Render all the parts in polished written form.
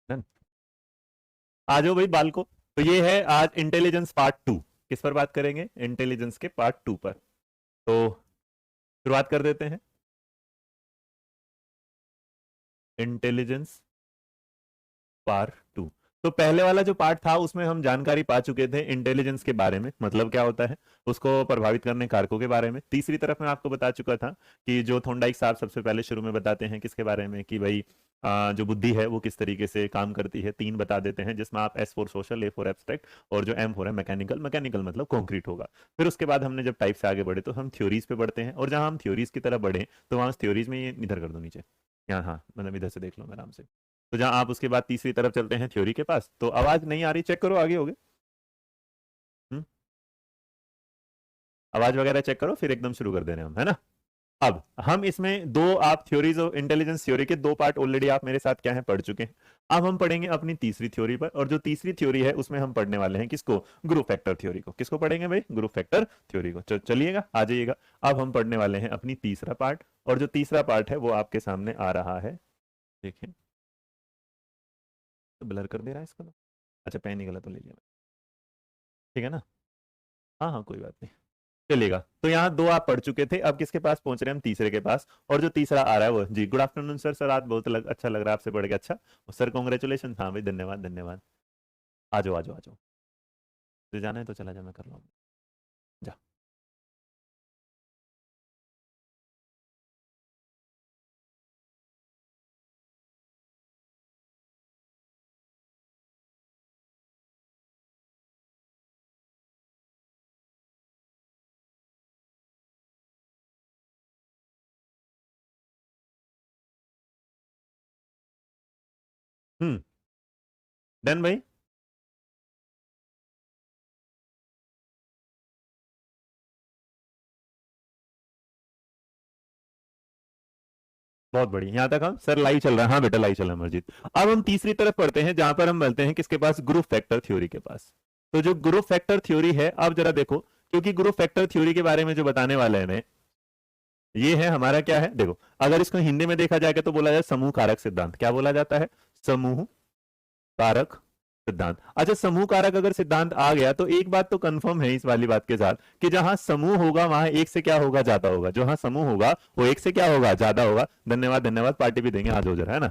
Done. आ जाओ भाई बाल को। तो ये है आज इंटेलिजेंस पार्ट 2। किस पर बात करेंगे? इंटेलिजेंस के पार्ट 2 पर। तो शुरुआत कर देते हैं। Intelligence part 2। तो पहले वाला जो पार्ट था उसमें हम जानकारी पा चुके थे इंटेलिजेंस के बारे में, मतलब क्या होता है, उसको प्रभावित करने कारकों के बारे में। तीसरी तरफ मैं आपको बता चुका था कि जो थॉर्नडाइक साहब सबसे पहले शुरू में बताते हैं किसके बारे में, कि भाई जो बुद्धि है वो किस तरीके से काम करती है। 3 बता देते हैं, जिसमें आप S for social, A for abstract और जो M फॉर है मैकेनिकल। मैकेनिकल मतलब कॉन्क्रीट होगा। फिर उसके बाद हमने जब टाइप से आगे बढ़े तो हम थ्योरीज पे बढ़ते हैं, और जहां हम थ्योरीज की तरफ बढ़े तो वहां थ्योरीज में ये इधर कर दो नीचे, यहाँ, हाँ मतलब इधर से देख लो आराम से। तो जहां आप उसके बाद तीसरी तरफ चलते हैं थ्योरी के पास। तो आवाज नहीं आ रही, चेक करो आगे हो गए। हम्म, आवाज वगैरह चेक करो, फिर एकदम शुरू कर दे रहे हैं हम, है ना। अब हम इसमें दो, आप थ्योरीज ऑफ इंटेलिजेंस थ्योरी के 2 पार्ट ऑलरेडी आप मेरे साथ क्या है पढ़ चुके हैं। अब हम पढ़ेंगे अपनी तीसरी थ्योरी पर, और जो तीसरी थ्योरी है उसमें हम पढ़ने वाले हैं किसको? ग्रुप फैक्टर थ्योरी को। किसको पढ़ेंगे भाई? ग्रुप फैक्टर थ्योरी को। चलिएगा आ जाइएगा। अब हम पढ़ने वाले हैं अपनी तीसरा पार्ट, और जो तीसरा पार्ट है वो आपके सामने आ रहा है। देखें, तो ब्लर कर दे रहा है इसको तो। अच्छा, पेन ही गलत तो ले लिया। ठीक है ना। हाँ हाँ कोई बात नहीं, चलेगा। तो यहाँ 2 आप पढ़ चुके थे, अब किसके पास पहुंच रहे हैं हम? तीसरे के पास। और जो तीसरा आ रहा है वो, जी गुड आफ्टरनून सर। सर आज बहुत अच्छा लग रहा है आपसे पढ़ के। अच्छा सर, कॉन्ग्रेचुलेशन। हाँ भाई, धन्यवाद धन्यवाद। आ जाओ आ जाओ आ जाओ। तो जाना है तो चला जा, मैं कर लूँ। जा। हम्म। डन भाई। बहुत बढ़िया, यहाँ तक हम सर लाइव चल रहा है। हाँ बेटा लाइव चल रहा है मर्जीत। अब हम तीसरी तरफ पढ़ते हैं, जहां पर हम मिलते हैं किसके पास? ग्रुप फैक्टर थ्योरी के पास। तो जो ग्रुप फैक्टर थ्योरी है, अब जरा देखो, क्योंकि ग्रुप फैक्टर थ्योरी के बारे में जो बताने वाले हैं मैं, ये है हमारा क्या है, देखो। अगर इसको हिंदी में देखा जाएगा तो बोला जाए समूह कारक सिद्धांत। क्या बोला जाता है? समूह कारक सिद्धांत। अच्छा, समूह कारक अगर सिद्धांत आ गया तो एक बात तो कंफर्म है इस वाली बात के साथ, कि जहां समूह होगा वहां एक से क्या होगा? ज्यादा होगा। जहां समूह होगा वो एक से क्या होगा? ज्यादा होगा। धन्यवाद धन्यवाद, पार्टी भी देंगे आज हो जरा, है ना।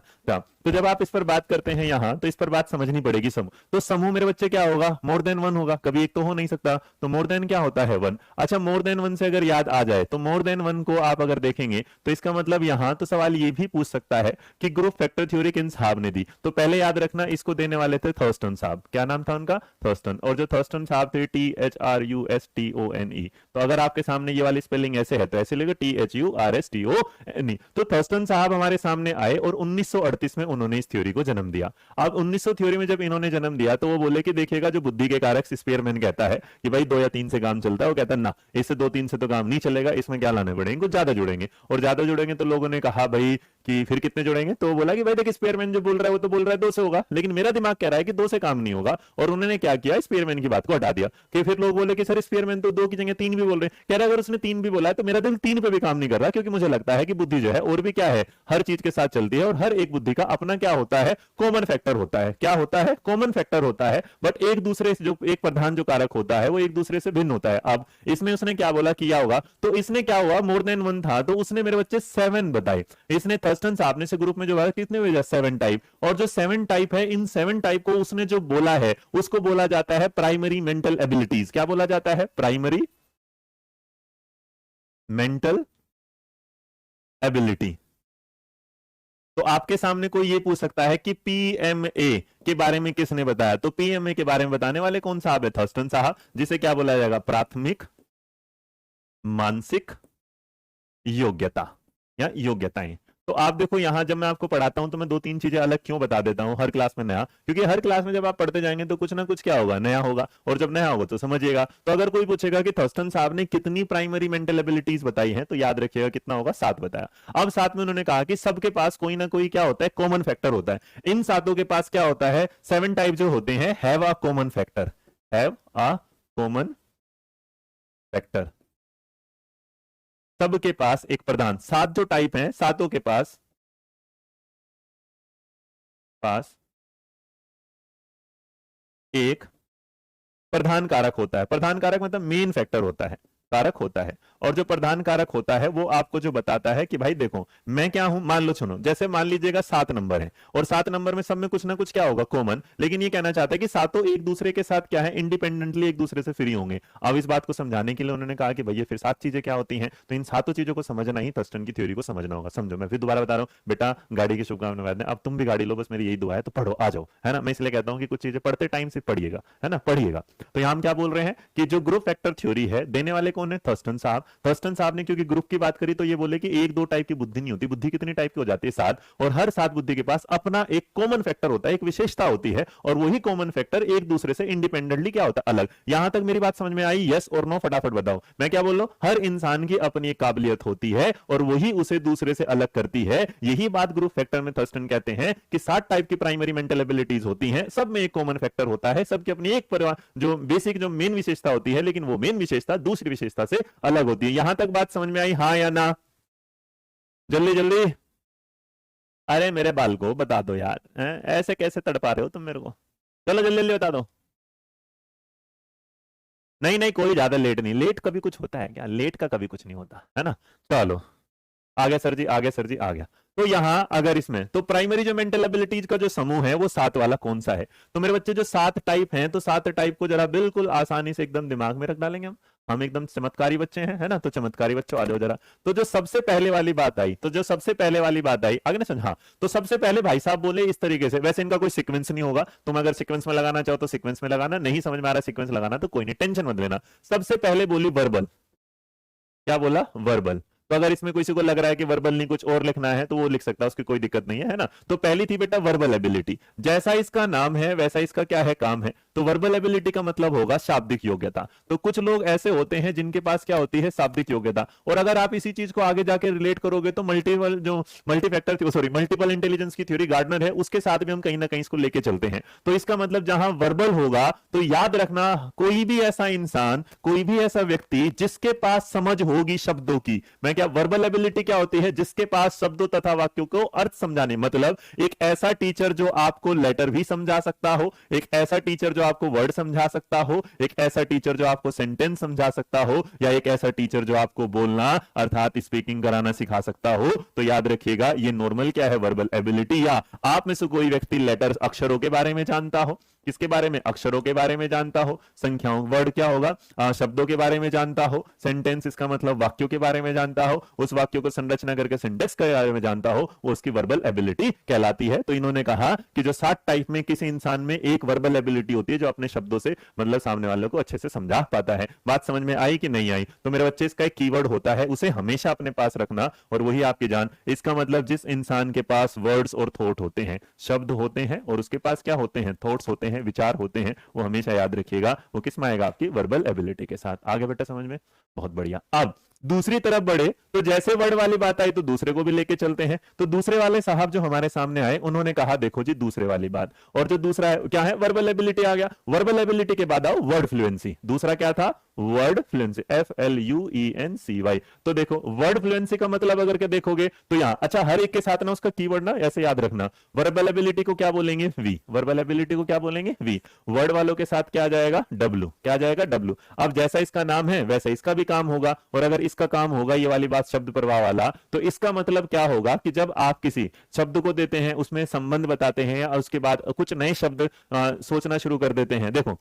तो जब आप इस पर बात करते हैं यहाँ, तो इस पर बात समझनी पड़ेगी। समूह, तो समूह मेरे बच्चे क्या होगा? मोर देन वन होगा, कभी एक तो हो नहीं सकता। तो मोर देन क्या होता है? वन। अच्छा, मोर देन वन से अगर याद आ जाए तो मोर देन वन को आप अगर देखेंगे तो इसका मतलब यहाँ तो सवाल ये भी पूछ सकता है कि ग्रुप फैक्टर थ्योरी किन साहब ने दी। तो पहले याद रखना, इसको देने वाले थे थर्स्टन साहब। क्या नाम था उनका? थर्स्टन। और जो थर्स्टन साहब थे, THRUSTONE। तो अगर आपके सामने ये वाली स्पेलिंग ऐसे है तो ऐसे लिखो THURSTONE। तो थर्स्टन साहब हमारे सामने आए और 1938 में उन्होंने इस थ्योरी को जन्म दिया। अब 1900 थ्योरी में जब इन्होंने जन्म दिया तो वो बोले कि देखिएगा, जो बुद्धि के कारक स्पीयरमैन कहता है कि भाई 2 या 3 से काम चलता है, वो कहता है ना, इससे 2 3 से तो काम नहीं चलेगा, इसमें क्या लाने पड़ेंगे? कुछ ज्यादा जुड़ेंगे। और ज्यादा जुड़ेंगे तो लोगों ने कहा भाई कि फिर कितने जुड़ेंगे? तो बोला कि भाई देख, स्पेयरमैन जो बोल रहा है वो तो बोल रहा है 2 से होगा, लेकिन मेरा दिमाग कह रहा है कि 2 से काम नहीं होगा। और उन्होंने क्या किया? स्पेयरमैन की बात को हटा दिया। कि फिर लोग बोले कि सर स्पेयरमैन तो 2 की जगह 3 भी बोल रहे हैं। कह रहा है अगर उसने 3 भी बोला है तो मेरा दिल 3 पे भी काम नहीं कर रहा, क्योंकि मुझे लगता है कि बुद्धि जो है और भी क्या है, हर चीज के साथ चलती है, और हर एक बुद्धि का अपना क्या होता है? कॉमन फैक्टर होता है। क्या होता है? कॉमन फैक्टर होता है। बट एक दूसरे से जो एक प्रधान जो कारक होता है वो एक दूसरे से भिन्न होता है। अब इसमें उसने क्या बोला किया होगा? तो इसने क्या हुआ, मोर देन वन था तो उसने मेरे बच्चे 7 बताए। इसने थर्स्टन साहब ने से ग्रुप में जो है कितने भेजा? 7 टाइप। और जो 7 टाइप है, इन 7 टाइप को उसने जो बोला है उसको बोला जाता है प्राइमरी मेंटल एबिलिटीज। क्या बोला जाता है? Primary mental ability. तो आपके सामने कोई ये पूछ सकता है कि पीएमए के बारे में किसने बताया? तो पीएमए के बारे में बताने वाले कौन साहब है? थर्स्टन साहब, जिसे क्या बोला जाएगा? प्राथमिक मानसिक योग्यता या योग्यताएं। तो आप देखो, यहां जब मैं आपको पढ़ाता हूं तो मैं 2 3 चीजें अलग क्यों बता देता हूं हर क्लास में नया, क्योंकि हर क्लास में जब आप पढ़ते जाएंगे तो कुछ ना कुछ क्या होगा? नया होगा। और जब नया होगा तो समझिएगा। तो अगर कोई पूछेगा कि थर्स्टन साहब ने कितनी प्राइमरी मेंटल एबिलिटीज बताई हैं, तो याद रखिएगा कितना होगा? 7 बताया। अब साथ में उन्होंने कहा कि सबके पास कोई ना कोई क्या होता है? कॉमन फैक्टर होता है। इन सातों के पास क्या होता है? 7 टाइप जो होते हैं, have a common factor. Have a common factor. सबके पास एक प्रधान, 7 जो टाइप हैं सातों के पास एक प्रधान कारक होता है। प्रधान कारक मतलब मेन फैक्टर होता है, कारक होता है। और जो प्रधान कारक होता है वो आपको जो बताता है कि भाई देखो मैं क्या हूं, मान लो सुनो, जैसे मान लीजिएगा 7 नंबर है और 7 नंबर में सब में कुछ ना कुछ क्या होगा, कॉमन। लेकिन ये कहना चाहता है कि सातों एक दूसरे के साथ क्या है, इंडिपेंडेंटली एक दूसरे से फ्री होंगे। अब इस बात को समझाने के लिए उन्होंने कहा कि भैया फिर 7 चीजें क्या होती हैं, तो इन सातों चीजों को समझना ही थर्स्टन की थ्योरी को समझना होगा। समझो, मैं फिर दोबारा बता रहा हूं, बेटा गाड़ी की शुभकामनाएं, अब तुम भी गाड़ी लो, बस मेरी यही दुआ है, तो पढ़ो, आ जाओ, है ना। मैं इसलिए कहता हूं कि कुछ चीजें पढ़ते टाइम से पढ़िएगा, है ना, पढ़िएगा। तो यहां हम क्या बोल रहे हैं कि जो ग्रुप फैक्टर थ्योरी है, देने वाले कौन है, थर्स्टन साहब। थर्स्टन साहब ने क्योंकि ग्रुप की बात करी तो ये बोले कि एक दो टाइप की बुद्धि नहीं होती, बुद्धि कितनी टाइप की हो जाती है, 7। और हर 7 बुद्धि के पास अपना एक कॉमन फैक्टर होता है, एक विशेषता होती है, और वही कॉमन फैक्टर एक दूसरे से इंडिपेंडेंटली क्या होता है, अलग। यहां तक मेरी बात समझ में आई, यस और नो, फटाफट बताओ। मैं क्या बोल रहा हूं, हर इंसान की अपनी एक काबिलियत होती है और वही उसे दूसरे से अलग करती है। यही बात ग्रुप फैक्टर में थर्स्टन कहते हैं कि 7 टाइप की प्राइमरी मेंटल एबिलिटीज होती हैं, सब में एक कॉमन फैक्टर होता है, सबकी अपनी एक जो बेसिक जो मेन विशेषता होती है, लेकिन वो मेन विशेषता दूसरी विशेषता से अलग होती है। यहां तक बात समझ में आई, हाँ या ना, जल्दी जल्दी। अरे मेरे बाल को बता दो यार, ऐसे कैसे तड़पा रहे हो तुम मेरे को, चलो जल्दी जल्दी बता दो। नहीं नहीं, कोई ज्यादा लेट नहीं, लेट कभी कुछ होता है क्या, लेट का कभी कुछ नहीं होता, है ना। चलो आगे सर जी, आगे सर जी, आ गया। तो यहां अगर इसमें तो प्राइमरी जो मेंटल एबिलिटीज का जो समूह है वो 7 वाला कौन सा है, तो मेरे बच्चे जो 7 टाइप हैं, तो 7 टाइप को जरा बिल्कुल आसानी से एकदम दिमाग में रख डालेंगे हम एकदम चमत्कारी बच्चे हैं, है ना। तो चमत्कारी बच्चों आ जाओ जरा। तो जो सबसे पहले वाली बात आई, तो जो सबसे पहले वाली बात आई, आगे ना समझा। तो सबसे पहले भाई साहब बोले इस तरीके से, वैसे इनका कोई सीक्वेंस नहीं होगा, तुम अगर सीक्वेंस में लगाना चाहो तो सीक्वेंस में लगाना, नहीं समझ में आ रहा सीक्वेंस लगाना तो कोई नहीं, टेंशन मत लेना। सबसे पहले बोली वर्बल, क्या बोला, वर्बल। तो अगर इसमें किसी को लग रहा है कि वर्बल नहीं कुछ और लिखना है तो वो लिख सकता है, उसकी कोई दिक्कत नहीं है ना। तो पहली थी बेटा वर्बल एबिलिटी, जैसा इसका नाम है वैसा इसका क्या है, काम है। तो वर्बल एबिलिटी का मतलब होगा शाब्दिक योग्यता। तो कुछ लोग ऐसे होते हैं जिनके पास क्या होती है, शाब्दिक योग्यता। और अगर आप इसी चीज को आगे जाके रिलेट करोगे तो मल्टीपल जो मल्टीफैक्टर सॉरी मल्टीपल इंटेलिजेंस की थ्योरी गार्डनर है उसके साथ भी हम कहीं ना कहीं इसको लेके चलते हैं। तो इसका मतलब जहां वर्बल होगा तो याद रखना, कोई भी ऐसा इंसान, कोई भी ऐसा व्यक्ति जिसके पास समझ होगी शब्दों की, मैं क्या, वर्बल एबिलिटी क्या होती है, जिसके पास शब्दों तथा वाक्यों को अर्थ समझाने, मतलब एक ऐसा टीचर जो आपको लेटर भी समझा सकता हो, एक ऐसा टीचर जो आपको वर्ड समझा सकता हो, एक ऐसा टीचर जो आपको सेंटेंस समझा सकता हो, या एक ऐसा टीचर जो आपको बोलना अर्थात स्पीकिंग कराना सिखा सकता हो। तो याद रखिएगा ये नॉर्मल क्या है, वर्बल एबिलिटी। या आप में से कोई व्यक्ति लेटर अक्षरों के बारे में जानता हो, किसके बारे में, अक्षरों के बारे में जानता हो, संख्याओं वर्ड क्या होगा, शब्दों के बारे में जानता हो, सेंटेंस इसका मतलब वाक्यों के बारे में जानता हो, उस वाक्यों को संरचना करके सिंटेक्स के बारे में जानता हो, वो उसकी वर्बल एबिलिटी कहलाती है। तो इन्होंने कहा कि जो 7 टाइप में किसी इंसान में एक वर्बल एबिलिटी होती है जो अपने शब्दों से मतलब सामने वालों को अच्छे से समझा पाता है। बात समझ में आई कि नहीं आई। तो मेरे बच्चे इसका एक कीवर्ड होता है, उसे हमेशा अपने पास रखना और वही आपकी जान। इसका मतलब जिस इंसान के पास वर्ड्स और थॉट होते हैं, शब्द होते हैं और उसके पास क्या होते हैं, थॉट्स होते हैं, विचार होते हैं, वो हमेशा याद रखिएगा वो किस में आएगा, आपकी वर्बल एबिलिटी के साथ। आगे बेटा समझ में, बहुत बढ़िया। अब दूसरी तरफ बढ़े तो जैसे वर्ड वाली बात आई तो दूसरे को भी लेके चलते हैं। तो दूसरे वाले साहब जो हमारे सामने आए उन्होंने कहा देखो जी दूसरे वाली बात, और जो दूसरा है क्या है, वर्बल एबिलिटी आ गया। वर्बल एबिलिटी के बाद आओ वर्ड फ्लुएंसी, दूसरा क्या था, वर्ड फ्लुएंसी, FLUENCY। तो देखो वर्ड फ्लुएंसी का मतलब अगर के देखोगे तो यहां, अच्छा हर एक के साथ ना उसका कीवर्ड ना ऐसे याद रखना। वर्बल एबिलिटी को क्या बोलेंगे, वी, वर्बल एबिलिटी को क्या बोलेंगे, वी। वर्ड वालों के साथ क्या आ जाएगा, W, क्या आ जाएगा, W। अब जैसा इसका नाम है वैसा इसका भी काम होगा, और अगर इसका काम होगा ये वाली बात शब्द प्रवाह वाला, तो इसका मतलब क्या होगा कि जब आप किसी शब्द को देते हैं उसमें संबंध बताते हैं और उसके बाद कुछ नए शब्द सोचना शुरू कर देते हैं। देखो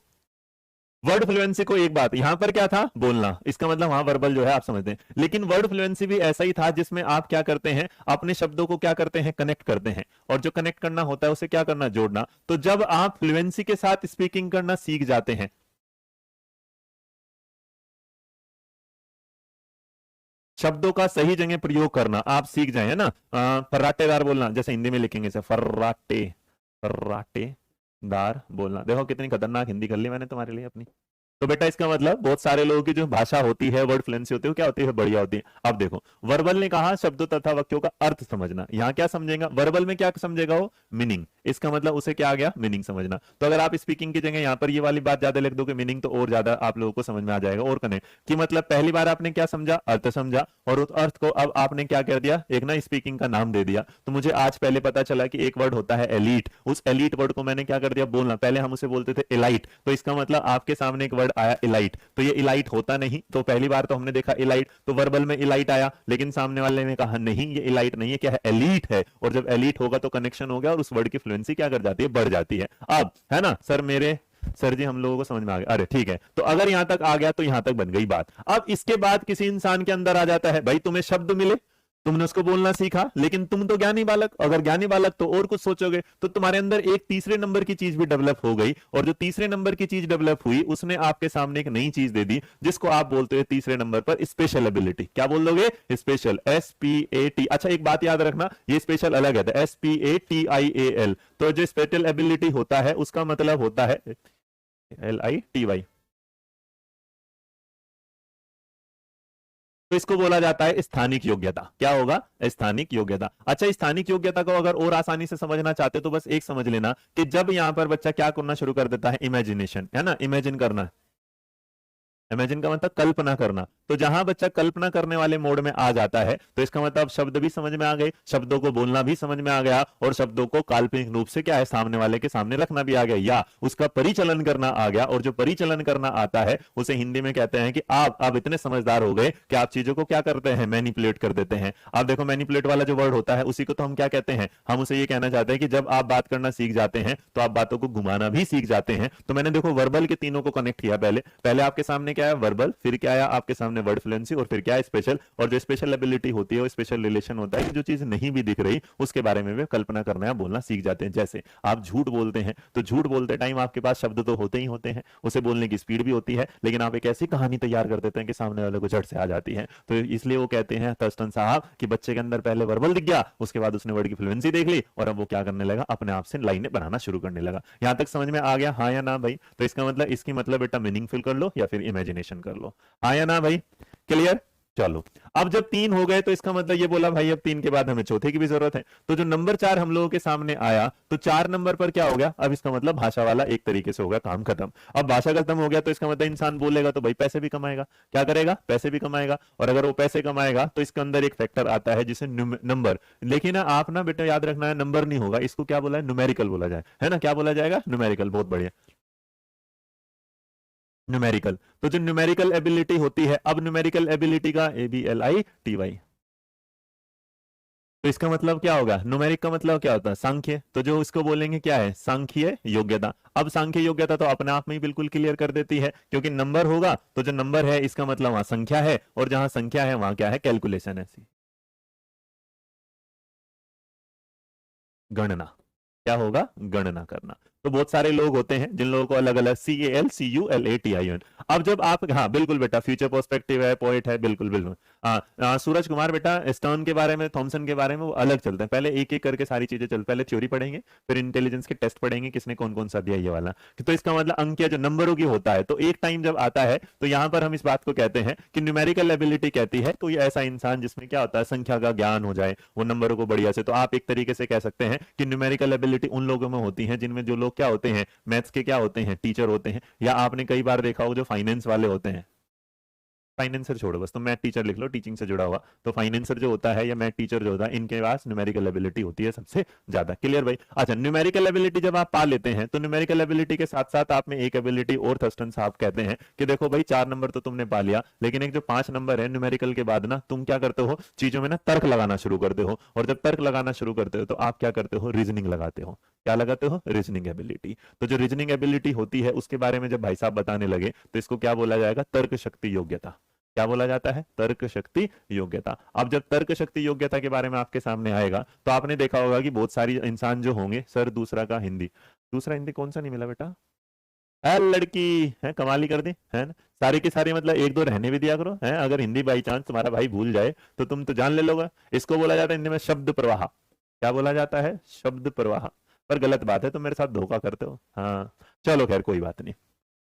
वर्ड फ्लुएंसी को एक बात, यहां पर क्या था, बोलना, इसका मतलब वहां वर्बल जो है आप समझते हैं। लेकिन वर्ड फ्लुएंसी भी ऐसा ही था जिसमें आप क्या करते हैं, अपने शब्दों को क्या करते हैं, कनेक्ट करते हैं, और जो कनेक्ट करना होता है उसे क्या करना, जोड़ना। तो जब आप फ्लुएंसी के साथ स्पीकिंग करना सीख जाते हैं, शब्दों का सही जगह प्रयोग करना आप सीख जाए, है ना। फर्राटेदार बोलना, जैसे हिंदी में लिखेंगे इसे, फर्राटे, फर्राटेदार बोलना। देखो कितनी खतरनाक हिंदी कर ली मैंने तुम्हारे लिए अपनी। तो बेटा इसका मतलब बहुत सारे लोगों की जो भाषा होती है, वर्ड फ्लुएंसी होती है, वो क्या होती है, बढ़िया होती है। अब देखो वर्बल ने कहा शब्दों तथा वाक्यों का अर्थ समझना, यहां क्या समझेगा, वर्बल में क्या समझेगा वो, मीनिंग। इसका मतलब उसे क्या आ गया, मीनिंग समझना। तो अगर आप स्पीकिंग की जगह यहां पर ये वाली बात ज्यादा लिख दोगे मीनिंग, तो और ज्यादा आप लोगों को समझ में आ जाएगा। और कने कि मतलब पहली बार आपने क्या समझा, अर्थ समझा, और उस अर्थ को अब आपने क्या कर दिया, एक ना स्पीकिंग का नाम दे दिया। तो मुझे आज पहले पता चला कि एक वर्ड होता है एलीट, उस एलीट वर्ड को मैंने क्या कर दिया, बोलना। पहले हम उसे बोलते थे एलाइट, तो इसका मतलब आपके सामने एक वर्ड आया इलाइट, तो ये इलाइट होता नहीं। तो पहली बार तो हमने देखा इलाइट, तो वर्बल में इलाइट आया, लेकिन सामने वाले ने कहा नहीं ये इलाइट नहीं है, क्या है, एलीट है। और जब एलीट होगा तो कनेक्शन हो गया और उस वर्ड की फ्लुएंसी क्या कर जाती है, बढ़ जाती है। अब है ना सर, मेरे सर जी हम लोगों को समझ में आ गया, अरे ठीक है। तो अगर यहां तक आ गया तो यहां तक बन गई बात। अब इसके बाद किसी इंसान के अंदर आ जाता है, भाई तुम्हें शब्द मिले, तुमने उसको बोलना सीखा, लेकिन तुम तो ज्ञानी बालक, अगर ज्ञानी बालक तो और कुछ सोचोगे, तो तुम्हारे अंदर एक तीसरे नंबर की चीज भी डेवलप हो गई। और जो तीसरे नंबर की चीज डेवलप हुई, उसने आपके सामने एक नई चीज दे दी, जिसको आप बोलते हो तीसरे नंबर पर स्पेशल एबिलिटी। क्या बोल दोगे, स्पेशल, SPAT। अच्छा एक बात याद रखना, ये स्पेशल अलग है, SPATIAL। तो जो स्पेशल एबिलिटी होता है उसका मतलब होता है LITY, तो इसको बोला जाता है स्थानिक योग्यता। क्या होगा, स्थानिक योग्यता। अच्छा स्थानिक योग्यता को अगर और आसानी से समझना चाहते तो बस एक समझ लेना कि जब यहां पर बच्चा क्या करना शुरू कर देता है, इमेजिनेशन, है ना, इमेजिन करना। इमेजिन का मतलब कल्पना करना। तो जहां बच्चा कल्पना करने वाले मोड में आ जाता है, तो इसका मतलब शब्द भी समझ में आ गए, शब्दों को बोलना भी समझ में आ गया, और शब्दों को काल्पनिक रूप से क्या है, सामने वाले के सामने रखना भी आ गया, या उसका परिचलन करना आ गया। और जो परिचलन करना आता है उसे हिंदी में कहते हैं कि आप इतने समझदार हो गए कि आप चीजों को क्या करते हैं, मैनिपुलेट कर देते हैं। आप देखो मैनिपुलेट वाला जो वर्ड होता है उसी को तो हम क्या कहते हैं, हम उसे ये कहना चाहते हैं कि जब आप बात करना सीख जाते हैं तो आप बातों को घुमाना भी सीख जाते हैं। तो मैंने देखो वर्बल के तीनों को कनेक्ट किया, पहले पहले आपके सामने क्या है, वर्बल, फिर क्या आया आपके सामने वर्ड फ्लुएंसी, और फिर क्या है, स्पेशल। और जो स्पेशल एबिलिटी होती है वो स्पेशल रिलेशन होता है कि जो चीज नहीं भी दिख रही उसके बारे में भी कल्पना करना या बोलना सीख जाते हैं। जैसे आप झूठ बोलते हैं, तो झूठ बोलते टाइम आपके पास शब्द तो होते ही होते हैं, उसे बोलने की स्पीड भी होती है, लेकिन आप एक ऐसी कहानी तैयार कर देते हैं कि सामने वाले को झट से आ जाती है। तो इसलिए वो कहते हैं थर्स्टन साहब कि बच्चे के अंदर पहले वर्बल दिख गया, उसके बाद उसने वर्ड की फ्लुएंसी देख ली, और अब वो क्या करने लगा, अपने आप से लाइनें बनाना शुरू करने लगा। यहां तक समझ में आ गया, हाँ या ना भाई? तो इसका मतलब, इसकी मतलब बेटा मीनिंगफुल कर लो या फिर इमेजिनेशन कर लो, हाँ या ना भाई? क्लियर? चलो, अब जब 3 हो गए तो इसका मतलब ये बोला भाई अब 3 के बाद हमें चौथे की भी जरूरत है। तो जो नंबर 4 हम लोगों के सामने आया, तो 4 नंबर पर क्या हो गया, अब इसका मतलब भाषा वाला एक तरीके से हो गया काम खत्म। अब भाषा खत्म हो गया तो इसका मतलब इंसान बोलेगा तो भाई पैसे भी कमाएगा। क्या करेगा, पैसे भी कमाएगा। और अगर वो पैसे कमाएगा तो इसके अंदर एक फैक्टर आता है जिसे नंबर। लेकिन आप ना बेटा याद रखना है, नंबर नहीं होगा, इसको क्या बोला है, न्यूमेरिकल बोला जाए, है ना, क्या बोला जाएगा, न्यूमेरिकल। बहुत बढ़िया, न्यूमेरिकल। तो जो न्यूमेरिकल एबिलिटी होती है, अब न्यूमेरिकल एबिलिटी का ABLITY, तो इसका मतलब क्या होगा, न्यूमेरिक का मतलब क्या होता है, सांख्य। तो जो इसको बोलेंगे क्या है, सांख्यिक योग्यता। अब सांख्यिक योग्यता तो अपने आप में ही बिल्कुल क्लियर कर देती है, क्योंकि नंबर होगा तो जो नंबर है इसका मतलब वहां संख्या है, और जहां संख्या है वहां क्या है, कैलकुलेशन है, गणना। क्या होगा, गणना करना। तो बहुत सारे लोग होते हैं जिन लोगों को अलग अलग CALCULATION। अब जब आप, हाँ बिल्कुल बेटा, फ्यूचर पर्सपेक्टिव है, पोइट है, बिल्कुल बिल्कुल। सूरज कुमार बेटा, स्टर्न के बारे में, थॉमसन के बारे में वो अलग चलते हैं, पहले एक एक करके सारी चीजें चल, पहले थ्योरी पढ़ेंगे, फिर इंटेलिजेंस के टेस्ट पढ़ेंगे, किसने कौन कौन सा दिया ये वाला। तो इसका मतलब अंक या जो नंबरों की होता है, तो एक टाइम जब आता है तो यहां पर हम इस बात को कहते हैं कि न्यूमेरिकल एबिलिटी कहती है कोई ऐसा इंसान जिसमें क्या होता है, संख्या का ज्ञान हो जाए, वो नंबरों को बढ़िया से। तो आप एक तरीके से कह सकते हैं कि न्यूमेरिकल एबिलिटी उन लोगों में होती है जिनमें जो लोग क्या होते हैं, मैथ्स के क्या होते हैं, टीचर होते हैं। या आपने कई बार देखा होगा जो फाइनेंस वाले होते हैं, फाइनेंसर छोड़ो बस, तो मैथ टीचर लिख लो, टीचिंग से जुड़ा हुआ। तो फाइनेंसर जो होता है या मैथ टीचर जो होता है, इनके पास न्यूमेरिकल एबिलिटी होती है सबसे ज्यादा। क्लियर भाई? अच्छा, न्यूमेरिकल एबिलिटी जब आप पा लेते हैं, तो न्यूमेरिकल एबिलिटी के साथ साथ आप में एक एबिलिटी और थर्स्टन साहब कहते हैं कि देखो भाई 4 नंबर तो तुमने पा लिया, लेकिन एक जो 5 नंबर है न्यूमेरिकल के बाद ना, तुम क्या करते हो, चीजों में ना तर्क लगाना शुरू करते हो। और जब तर्क लगाना शुरू करते हो तो आप क्या करते हो, रीजनिंग लगाते हो। क्या लगाते हो, रीजनिंग एबिलिटी। तो जो रीजनिंग एबिलिटी होती है उसके बारे में जब भाई साहब बताने लगे, तो इसको क्या बोला जाएगा, तर्क शक्ति योग्यता। क्या बोला जाता है, तर्क शक्ति योग्यता। अब जब तर्क शक्ति योग्यता के बारे में आपके सामने आएगा, तो आपने देखा होगा कि बहुत सारी इंसान जो होंगे, सर दूसरा का हिंदी, दूसरा हिंदी कौन सा नहीं मिला बेटा, लड़की है, कमाली कर दी है ना, सारी की सारी मतलब एक दो रहने भी दिया करो, है अगर हिंदी बाई चांस तुम्हारा भाई भूल जाए तो तुम तो जान ले लोगे। इसको बोला जाता है हिंदी में शब्द प्रवाह। क्या बोला जाता है, शब्द प्रवाह। पर गलत बात है, तुम मेरे साथ धोखा करते हो। हाँ चलो खैर कोई बात नहीं।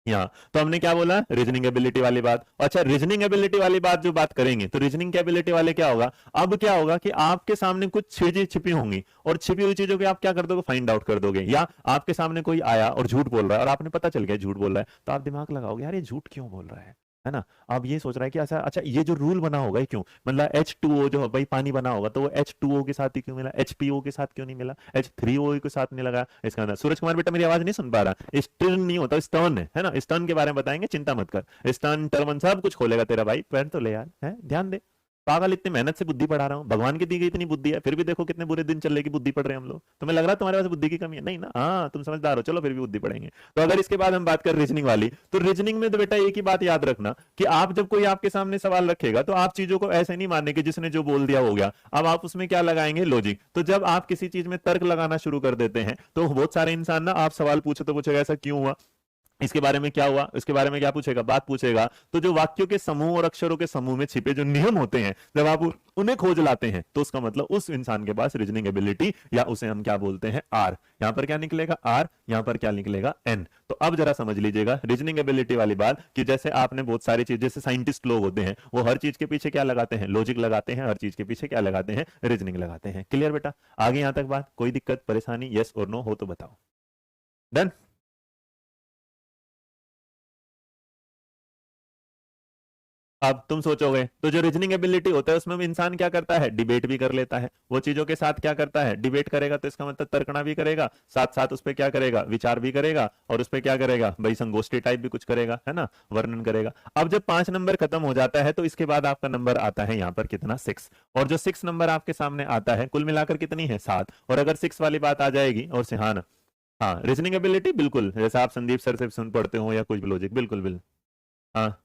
यहाँ तो हमने क्या बोला, रीजनिंग एबिलिटी वाली बात। अच्छा, रीजनिंग एबिलिटी वाली बात जो बात करेंगे तो रीजनिंग के एबिलिटी वाले क्या होगा, अब क्या होगा कि आपके सामने कुछ चीजें छिपी होंगी और छिपी हुई चीजों को आप क्या कर दोगे, फाइंड आउट कर दोगे। या आपके सामने कोई आया और झूठ बोल रहा है और आपने पता चल गया झूठ बोल रहा है, तो आप दिमाग लगाओगे यार ये झूठ क्यों बोल रहा है ना। अब ये सोच रहा है कि अच्छा अच्छा ये जो रूल बना होगा ये क्यों, मतलब H2O जो भाई पानी बना होगा तो वो H2O के साथ ही क्यों मिला, HPO के साथ क्यों नहीं मिला, H3O के साथ नहीं लगा इसका अंदर। सूरज कुमार बेटा मेरी आवाज नहीं सुन पा रहा, स्टर्न नहीं होता स्टर्न है ना, स्टर्न के बारे में बताएंगे, चिंता मत कर, स्टर्न टर्बन सब कुछ खोलेगा तेरा भाई, पैर तो ले यार है, ध्यान दे। पागल, इतनी मेहनत से बुद्धि पढ़ा रहा हूँ, भगवान की दी गई इतनी बुद्धि है, फिर भी देखो कितने बुरे दिन चल रहे की बुद्धि पढ़ रहे हैं हम लोग। तुम्हें लग रहा है तुम्हारे पास बुद्धि की कमी है, नहीं ना, हाँ तुम समझदार हो, चलो फिर भी बुद्धि पढ़ेंगे। तो अगर इसके बाद हम बात करें रीजनिंग वाली, तो रीजनिंग में तो बेटा एक ही बात याद रखना कि आप जब कोई आपके सामने सवाल रखेगा तो आप चीजों को ऐसे नहीं मानने कि जिसने जो बोल दिया हो गया, अब आप उसमें क्या लगाएंगे, लॉजिक। तो जब आप किसी चीज में तर्क लगाना शुरू कर देते हैं तो बहुत सारे इंसान ना, आप सवाल पूछे तो पूछेगा ऐसा क्यों हुआ, इसके बारे में क्या हुआ, इसके बारे में क्या पूछेगा, बात पूछेगा। तो जो वाक्यों के समूह और अक्षरों के समूह में छिपे जो नियम होते हैं, जब आप उन्हें खोज लाते हैं तो उसका मतलब उस इंसान के पास रीजनिंग एबिलिटी, या उसे हम क्या बोलते हैं, आर। यहां पर क्या निकलेगा, आर, यहां पर क्या निकलेगा, एन। तो अब जरा समझ लीजिएगा रीजनिंग एबिलिटी वाली बात, कि जैसे आपने बहुत सारी चीज, जैसे साइंटिस्ट लोग होते हैं वो हर चीज के पीछे क्या लगाते हैं, लॉजिक लगाते हैं, हर चीज के पीछे क्या लगाते हैं, रीजनिंग लगाते हैं। क्लियर बेटा, आगे यहां तक बात, कोई दिक्कत परेशानी, यस और नो हो तो बताओ। डन। अब तुम सोचोगे तो जो रीजनिंग एबिलिटी होता है उसमें इंसान क्या करता है, डिबेट भी कर लेता है, वो चीजों के साथ क्या करता है, डिबेट करेगा, तो इसका मतलब तर्कना भी करेगा, साथ साथ उस पर क्या करेगा, विचार भी करेगा, और उस पर क्या करेगा भाई, संगोष्ठी टाइप भी कुछ करेगा, है ना, वर्णन करेगा। अब जब 5 नंबर खत्म हो जाता है तो इसके बाद आपका नंबर आता है यहाँ पर कितना, 6। और जो 6 नंबर आपके सामने आता है कुल मिलाकर कितनी है, 7। और अगर 6 वाली बात आ जाएगी और से, हाँ ना, हाँ रीजनिंग एबिलिटी बिल्कुल जैसा आप संदीप सर से सुन पढ़ते हो या कुछ लॉजिक, बिल्कुल बिल्कुल, हाँ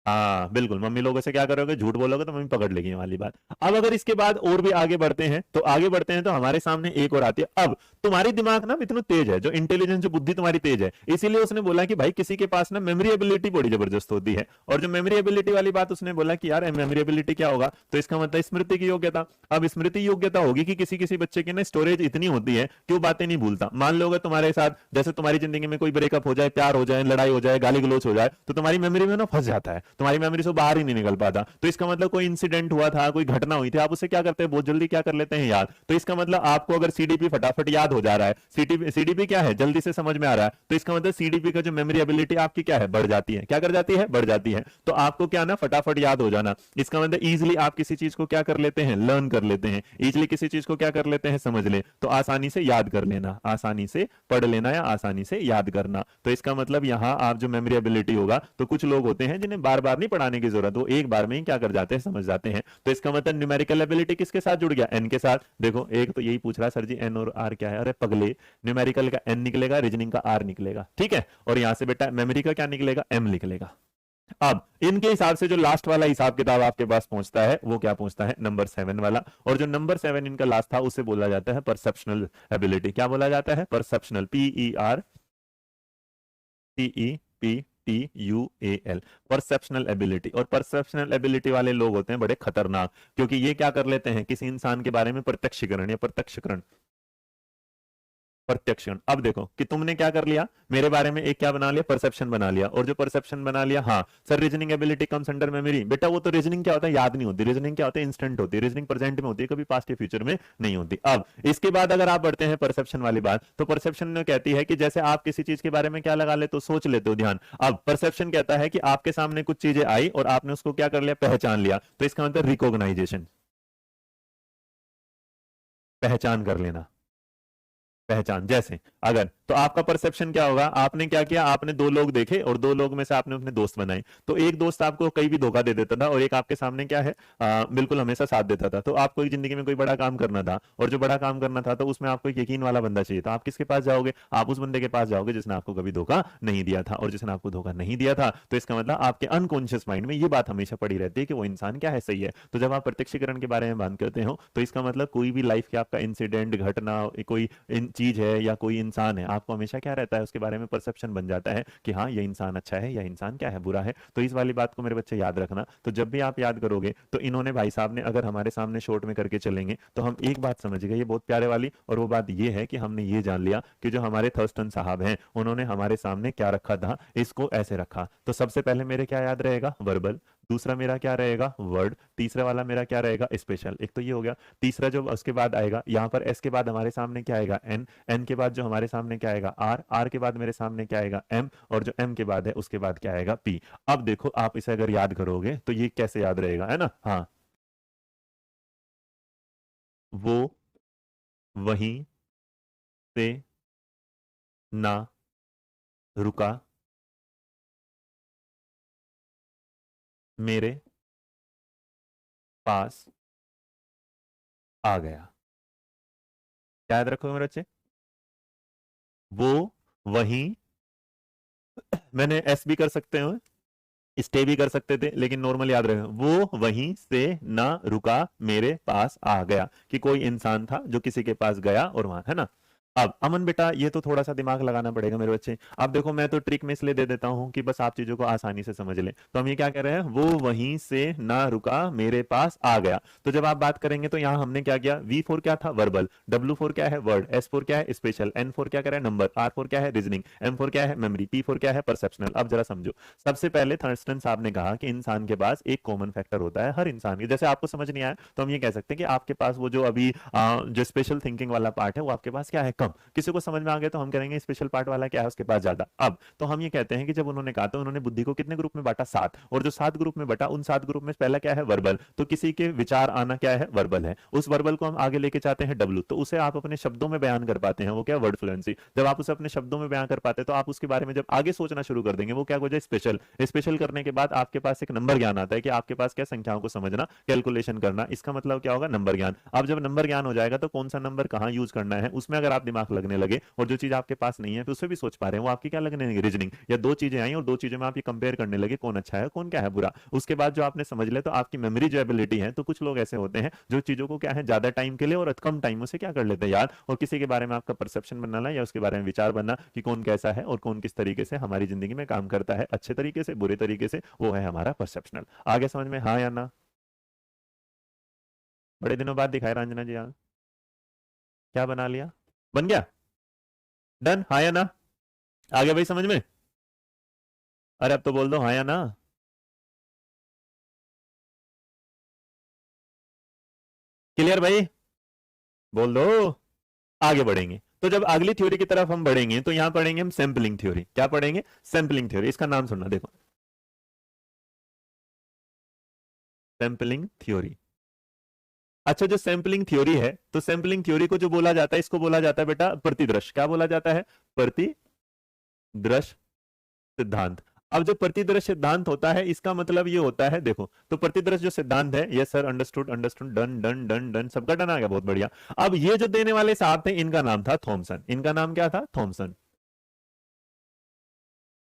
हाँ बिल्कुल, मम्मी लोगों से क्या करोगे, झूठ बोलोगे तो मम्मी पकड़ लेगी, ये वाली बात। अब अगर इसके बाद और भी आगे बढ़ते हैं तो आगे बढ़ते हैं तो हमारे सामने एक और आती है। अब तुम्हारी दिमाग ना इतना तेज है, जो इंटेलिजेंस, जो बुद्धि तुम्हारी तेज है, इसीलिए उसने बोला कि भाई किसी के पास ना मेमोरी एबिलिटी बड़ी जबरदस्त होती है। और जो मेमोरी एबिलिटी वाली बात उसने बोला कि यार मेमोरी एबिलिटी क्या होगा, तो इसका मतलब स्मृति की योग्यता। अब स्मृति योग्यता होगी कि किसी किसी बच्चे की ना स्टोरेज इतनी होती है कि वो बातें नहीं भूलता। मान लो अगर तुम्हारे साथ, जैसे तुम्हारी जिंदगी में कोई ब्रेकअप हो जाए, प्यार हो जाए, लड़ाई हो जाए, गाली गलौज हो जाए, तो तुम्हारी मेमोरी में ना फंस जाता है, तुम्हारी मेमोरी से बाहर ही नहीं निकल पाता। तो इसका मतलब कोई इंसिडेंट हुआ था, कोई घटना हुई थी, आप उसे क्या करते हैं, बहुत जल्दी क्या कर लेते हैं, याद। तो इसका मतलब आपको अगर सीडीपी फटाफट याद हो जा रहा है, सीडीपी क्या है, जल्दी से समझ में आ रहा है, तो इसका मतलब सीडीपी का जो मेमोरी एबिलिटी आपकी क्या है, बढ़ जाती है। क्या कर जाती है, बढ़ जाती है। तो आपको क्या ना, फटाफट याद हो जाना, इसका मतलब इजिली आप किसी चीज को क्या कर लेते हैं, लर्न कर लेते हैं, इजिली किसी चीज को क्या कर लेते हैं, समझ ले, तो आसानी से याद कर लेना, आसानी से पढ़ लेना या आसानी से याद करना। तो इसका मतलब यहां आप जो मेमोरी एबिलिटी होगा, तो कुछ लोग होते हैं जिन्हें बार बार नहीं पढ़ाने की जरूरत, वो एक बार में ही क्या कर जाते हैं, समझ जाते हैं। तो इसका मतलब न्यूमेरिकल एबिलिटी किसके साथ जुड़ गया, एन के साथ। देखो एक तो यही पूछ रहा है सर जी एन और आर क्या है, अरे पगले, न्यूमेरिकल का एन निकलेगा, रीजनिंग का आर निकलेगा, ठीक है। और यहां से बेटा मेमोरी का क्या निकलेगा, एम निकलेगा। अब इनके हिसाब से जो लास्ट वाला हिसाब किताब आपके पास पहुंचता है वो क्या पहुंचता है, नंबर 7 वाला। और जो नंबर 7 इनका लास्ट था उसे बोला जाता है परसेप्शनल एबिलिटी। क्या बोला जाता है, परसेप्शनल, PERCEPTUAL, परसेप्शनल एबिलिटी। और परसेप्शनल एबिलिटी वाले लोग होते हैं बड़े खतरनाक, क्योंकि ये क्या कर लेते हैं, किसी इंसान के बारे में प्रत्यक्षीकरण या प्रत्यक्षकरण, प्रत्यक्षण। अब देखो कि तुमने क्या कर लिया, मेरे बारे में एक क्या बना लिया, परसेप्शन बना लिया। और जो परसेप्शन बना लिया, हाँ sir reasoning ability comes under memory, बेटा वो तो रीजनिंग क्या होता है, याद नहीं होती। रीजनिंग क्या होता है, इंस्टेंट होती है। रीजनिंग प्रेजेंट में होती है, कभी पास्ट या फ्यूचर में नहीं होती। अब इसके बाद अगर आप बढ़ते हैं परसेप्शन वाली बात, तो परसेप्शन में कहती है कि जैसे आप किसी चीज के बारे में क्या लगा लेते हो, सोच लेते हो, ध्यान। अब परसेप्शन कहता है कि आपके सामने कुछ चीजें आई और आपने उसको क्या कर लिया, पहचान लिया। तो इसका मतलब रिकॉग्नाइजेशन, पहचान कर लेना, पहचान। जैसे अगर तो आपका परसेप्शन क्या होगा, आपने क्या किया, आपने दो लोग देखे और दो लोग में से आपने अपने दोस्त बनाए। तो एक दोस्त आपको कहीं भी धोखा दे देता था और एक आपके सामने क्या है, बिल्कुल हमेशा साथ देता था। तो आपको एक जिंदगी में कोई बड़ा काम करना था और जो बड़ा काम करना था तो उसमें आपको एक यकीन वाला बंदा चाहिए। तो आप किसके पास जाओगे, आप उस बंदे के पास जाओगे जिसने आपको कभी धोखा नहीं दिया था। और जिसने आपको धोखा नहीं दिया था तो इसका मतलब आपके अनकॉन्शियस माइंड में ये बात हमेशा पड़ी रहती है कि वो इंसान क्या है, सही है। तो जब आप प्रत्यक्षीकरण के बारे में बात करते हो तो इसका मतलब कोई भी लाइफ के आपका इंसिडेंट, घटना, कोई चीज है या कोई इंसान है, आपको हमेशा क्या रहता है, उसके बारे में परसेप्शन बन जाता है कि हाँ ये इंसान अच्छा है या इंसान क्या है, बुरा है। तो इस वाली बात को मेरे बच्चे याद रखना। तो जब भी आप याद करोगे तो इन्होंने भाई साहब ने अगर हमारे सामने शॉर्ट में करके चलेंगे तो हम एक बात समझ गए, ये बहुत प्यारे वाली, और वो बात ये है कि हमने ये जान लिया कि जो हमारे थर्स्टन साहब हैं उन्होंने हमारे सामने क्या रखा था, इसको ऐसे रखा। तो सबसे पहले मेरे क्या याद रहेगा, वर्बल। दूसरा मेरा क्या रहेगा, वर्ड। तीसरा वाला मेरा क्या रहेगा, स्पेशल। एक तो ये हो गया। तीसरा जो उसके बाद आएगा, यहाँ पर एस के बाद हमारे सामने क्या आएगा, एन। एन के बाद जो हमारे सामने क्या आएगा, आर। आर के बाद मेरे सामने क्या आएगा, एम। और जो एम के बाद है उसके बाद क्या आएगा, पी। अब देखो आप इसे अगर याद करोगे तो ये कैसे याद रहेगा, है ना। हाँ, वो वहीं से ना रुका, मेरे पास आ गया। क्या याद रखोगे मेरे बच्चे, वो वहीं, मैंने एस भी कर सकते हो, स्टे भी कर सकते थे, लेकिन नॉर्मल याद रखें, वो वहीं से ना रुका, मेरे पास आ गया, कि कोई इंसान था जो किसी के पास गया और वहां, है ना। अब अमन बेटा ये तो थोड़ा सा दिमाग लगाना पड़ेगा मेरे बच्चे। अब देखो मैं तो ट्रिक में इसलिए दे देता हूं कि बस आप चीजों को आसानी से समझ लें। तो हम ये क्या कह रहे हैं, वो वहीं से ना रुका, मेरे पास आ गया। तो जब आप बात करेंगे तो यहां हमने क्या किया, वी फोर क्या था, वर्बल। डब्ल्यू फोर क्या है, वर्ड। एस फोर क्या है, स्पेशल। एन फोर क्या है, नंबर। आर फोर क्या है, रीजनिंग। एम फोर क्या है, मेमोरी। पी फोर क्या है, परसेप्शनल। अब जरा समझो। सबसे पहले थर्स्टन साहब ने कहा कि इंसान के पास एक कॉमन फैक्टर होता है हर इंसान के। जैसे आपको समझ नहीं आया तो हम ये कह सकते हैं कि आपके पास वो जो अभी जो स्पेशल थिंकिंग वाला पार्ट है वो आपके पास क्या है, कम। किसी को समझ में आ गया तो हम करेंगे स्पेशल पार्ट वाला क्या है उसके पास ज्यादा। अब तो हम ये कहते हैं कि जब उन्होंने कहा तो उन्होंने बुद्धि को कितने ग्रुप में बांटा, 7। और जो 7 ग्रुप में बटा, उन 7 ग्रुप में पहला क्या है, वर्बल। तो किसी के विचार आना क्या है, वर्बल है। उस वर्बल को हम आगे लेके चाहते हैं डब्लू, तो उसे आप अपने शब्दों में बयान कर पाते हैं, वो क्या, वर्ड फ्लुएंसी। जब आप उसे अपने शब्दों में बयान कर पाते हैं तो आप उसके बारे में जब आगे सोचना शुरू कर देंगे, वो क्या हो जाए, स्पेशल। स्पेशल करने के बाद आपके पास एक नंबर ज्ञान आता है कि आपके पास क्या, संख्याओं को समझना, कैलकुलेशन करना। इसका मतलब क्या होगा, नंबर ज्ञान। अब जब नंबर ज्ञान हो जाएगा तो कौन सा नंबर कहाँ यूज करना है उसमें अगर आप दिमाग लगने लगे, और जो चीज आपके पास नहीं है तो उसे भी सोच पा रहे हैं, वो आपकी क्या लगने लगी, रीजनिंग। या दो चीजें आई और दो चीजों में आप ये कंपेयर करने लगे कौन अच्छा है कौन क्या है बुरा। उसके बाद जो आपने समझ लिया तो आपकी मेमोरी जो एबिलिटी है, तो कुछ लोग ऐसे होते हैं जो चीजों को क्या है ज्यादा टाइम के लिए और कम टाइम से क्या कर लेते हैं यार, और किसी के बारे में आपका परसेप्शन बनना या उसके बारे में विचार बनना कि कौन कैसा है और कौन किस तरीके से हमारी जिंदगी में काम करता है, अच्छे तरीके से बुरे तरीके से, वो है हमारा परसेप्शनल। आगे समझ में, हाँ या ना। बड़े दिनों बाद दिखाए रंजना जी, हाँ। क्या बना लिया, बन गया, डन, हाँ या ना। आ गया भाई समझ में। अरे अब तो बोल दो हाँ या ना। क्लियर भाई, बोल दो। आगे बढ़ेंगे तो जब अगली थ्योरी की तरफ हम बढ़ेंगे तो यहां पढ़ेंगे हम सैंपलिंग थ्योरी। क्या पढ़ेंगे, सैंपलिंग थ्योरी। इसका नाम सुनना देखो, सैंपलिंग थ्योरी। अच्छा, जो सैंपलिंग थ्योरी है, तो सैंपलिंग थ्योरी को जो बोला जाता है, इसको बोला जाता है बेटा प्रतिदृश। क्या बोला जाता है, प्रतिदृश सिद्धांत। अब जो प्रतिदर्श सिद्धांत होता है इसका मतलब ये होता है, देखो तो प्रतिदर्श जो सिद्धांत है, yes sir, understood understood, done done done done, सबका डन आ गया, बहुत बढ़िया। अब ये जो देने वाले साहब थे इनका नाम था थॉमसन। इनका नाम क्या था, थॉमसन।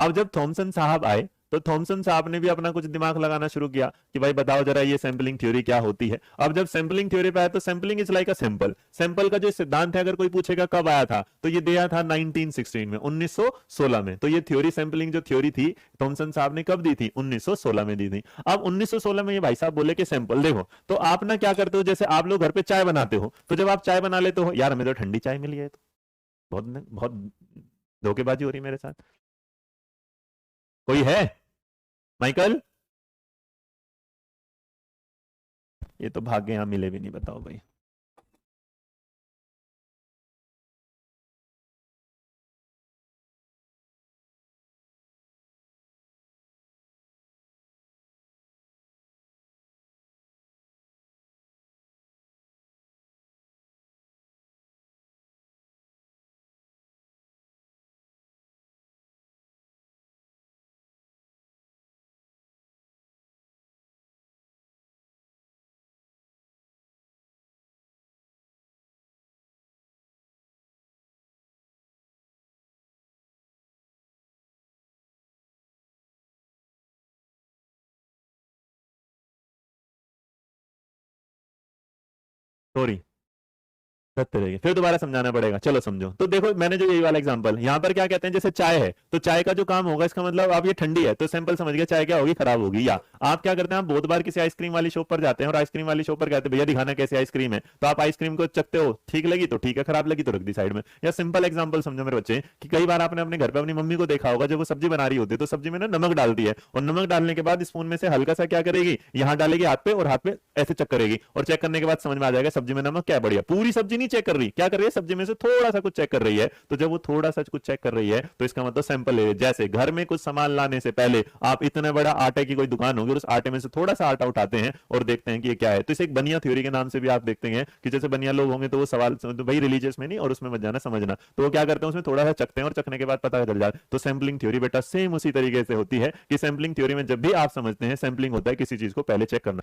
अब जब थॉमसन साहब आए तो थॉमसन साहब ने भी अपना कुछ दिमाग लगाना शुरू किया कि भाई बताओ जरा ये सैंपलिंग थ्योरी क्या होती है। अब जब सैंपलिंग थ्योरी पे आया तो sampling is like a sample. Sample का जो सिद्धांत है, अगर कोई पूछेगा कब आया था, तो ये दिया था 1916 में, 1916 में। तो ये थ्योरी, सैंपलिंग जो थ्योरी थी, थॉमसन साहब ने कब दी थी, 1916 में दी थी। अब 1916 में ये भाई साहब बोले कि सैंपल देखो, तो आप ना क्या करते हो, जैसे आप लोग घर पे चाय बनाते हो, तो जब आप चाय बना लेते हो, यार हमें तो ठंडी चाय मिली है, तो बहुत बहुत धोखेबाजी हो रही है मेरे साथ। कोई है, माइकल। ये तो भाग्य यहां मिले भी नहीं, बताओ भाई। सॉरी, सत्य रहेगी, फिर दोबारा समझाना पड़ेगा, चलो समझो। तो देखो मैंने जो यही वाला एग्जांपल यहाँ पर क्या कहते हैं, जैसे चाय है तो चाय का जो काम होगा, इसका मतलब आप ये ठंडी है तो सिंपल समझ गए चाय क्या होगी, खराब होगी। या आप क्या करते हैं, आप बहुत बार किसी आइसक्रीम वाली शॉप पर जाते हैं और आइसक्रीम वाली शॉप पर कहते हैं भैया दिखाना कैसी आइसक्रीम है, तो आप आइसक्रीम को चखते हो, ठीक लगी तो ठीक है, खराब लगी तो रख दी साइड में। या सिंपल एग्जाम्पल समझो मेरे बच्चे, कि कई बार आपने अपने घर पे अपनी मम्मी को देखा होगा, जब वो सब्जी बना रही होती है तो सब्जी में ना नमक डालती है, और नमक डालने के बाद स्पून में से हल्का सा क्या करेगी, यहाँ डालेगी हाथ पे, और हाथ पे ऐसे चेक करेगी, और चेक करने के बाद समझ में आ जाएगा सब्जी में नमक क्या है, बढ़िया। पूरी सब्जी नहीं चेक कर रही, क्या कर रही है, सब्जी में से थोड़ा सा कुछ चेक कर रही है। तो जब वो थोड़ा सा कुछ चेक कर रही है तो इसका मतलब सैंपल ले रही है। जैसे घर में कुछ सामान लाने से पहले आप इतने बड़ा आटे की कोई दुकान होगी, उस आटे में से थोड़ा सा आटा उठाते हैं और देखते हैं कि ये क्या है। तो इसे एक बनिया थ्योरी के नाम से भी आप देखते हैं कि जैसे बनिया लोग होंगे तो वो सवाल तो भाई रिलीजियस में नहीं, और उसमें मत जाना, समझना। तो वो क्या करते हैं, उसमें थोड़ा सा चखते हैं और चखने के बाद पता चल जाता है। तो सैंपलिंग थ्योरी बेटा सेम उसी तरीके से होती है कि सैंपलिंग थ्योरी में जब भी आप समझते हैं सैंपलिंग होता है किसी चीज को पहले चेक करना।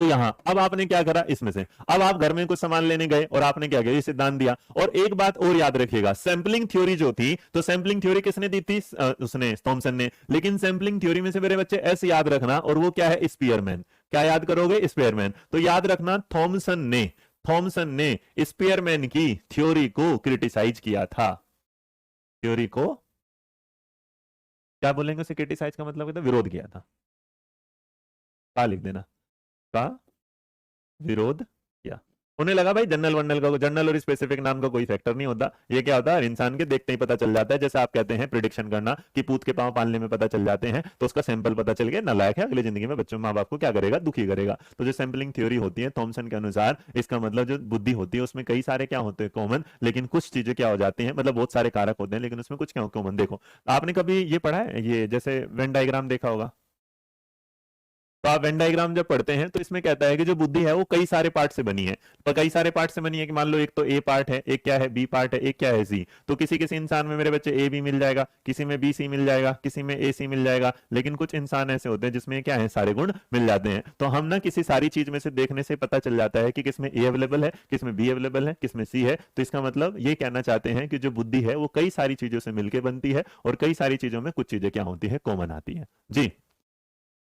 तो यहां अब आपने क्या करा, इसमें से अब आप घर में कुछ सामान लेने गए और आपने क्या किया, ये सिद्धांत दिया। और एक बात और याद रखिएगा, सैंपलिंग थ्योरी जो थी, तो सैंपलिंग थ्योरी किसने दी थी, उसने, थॉमसन ने। लेकिन सैंपलिंग थ्योरी में से मेरे बच्चे ऐसे याद रखना, और वो क्या है, स्पीयरमैन। क्या याद करोगे, स्पीयरमैन। तो याद रखना थॉमसन ने स्पीयरमैन की थ्योरी को क्रिटिसाइज किया था। थ्योरी को क्या बोलेंगे, उसे क्रिटिसाइज का मतलब होता है विरोध किया था। क्या लिख देना, का विरोध किया। उन्हें लगा भाई जनरल वंडल का, जनरल और स्पेसिफिक नाम का कोई फैक्टर नहीं होता, ये क्या होता है, इंसान के देखते ही पता चल जाता है। जैसे आप कहते हैं प्रिडिक्शन करना कि पूत के पांव पालने में पता चल जाते हैं, तो उसका सैंपल पता चल गया, नालायक है, अगली जिंदगी में बच्चों माँ बाप को क्या करेगा, दुखी करेगा। तो जो सैंपलिंग थ्योरी होती है थॉमसन के अनुसार, इसका मतलब जो बुद्धि होती है उसमें कई सारे क्या होते हैं, कॉमन, लेकिन कुछ चीजें क्या हो जाती हैं, मतलब बहुत सारे कारक होते हैं लेकिन उसमें कुछ क्या कॉमन। देखो आपने कभी ये पढ़ा है, ये जैसे वेन डायग्राम देखा होगा, तो आप वेन डायग्राम जब पढ़ते हैं तो इसमें कहता है कि जो बुद्धि है वो कई सारे पार्ट से बनी है। पर कई सारे पार्ट से बनी है कि मान लो एक तो ए पार्ट है, एक क्या है बी पार्ट है, एक क्या है सी। तो किसी किसी इंसान में मेरे बच्चे ए बी मिल जाएगा, किसी में बी सी मिल जाएगा, किसी में ए सी मिल जाएगा, लेकिन कुछ इंसान ऐसे होते हैं जिसमें क्या है, सारे गुण मिल जाते हैं। तो हम ना किसी सारी चीज में से देखने से पता चल जाता है कि किसमें ए अवेलेबल है, किसमें बी अवेलेबल है, किसमें सी है। तो इसका मतलब ये कहना चाहते हैं कि जो बुद्धि है वो कई सारी चीजों से मिलकर बनती है, और कई सारी चीजों में कुछ चीजें क्या होती है, कॉमन आती है। जी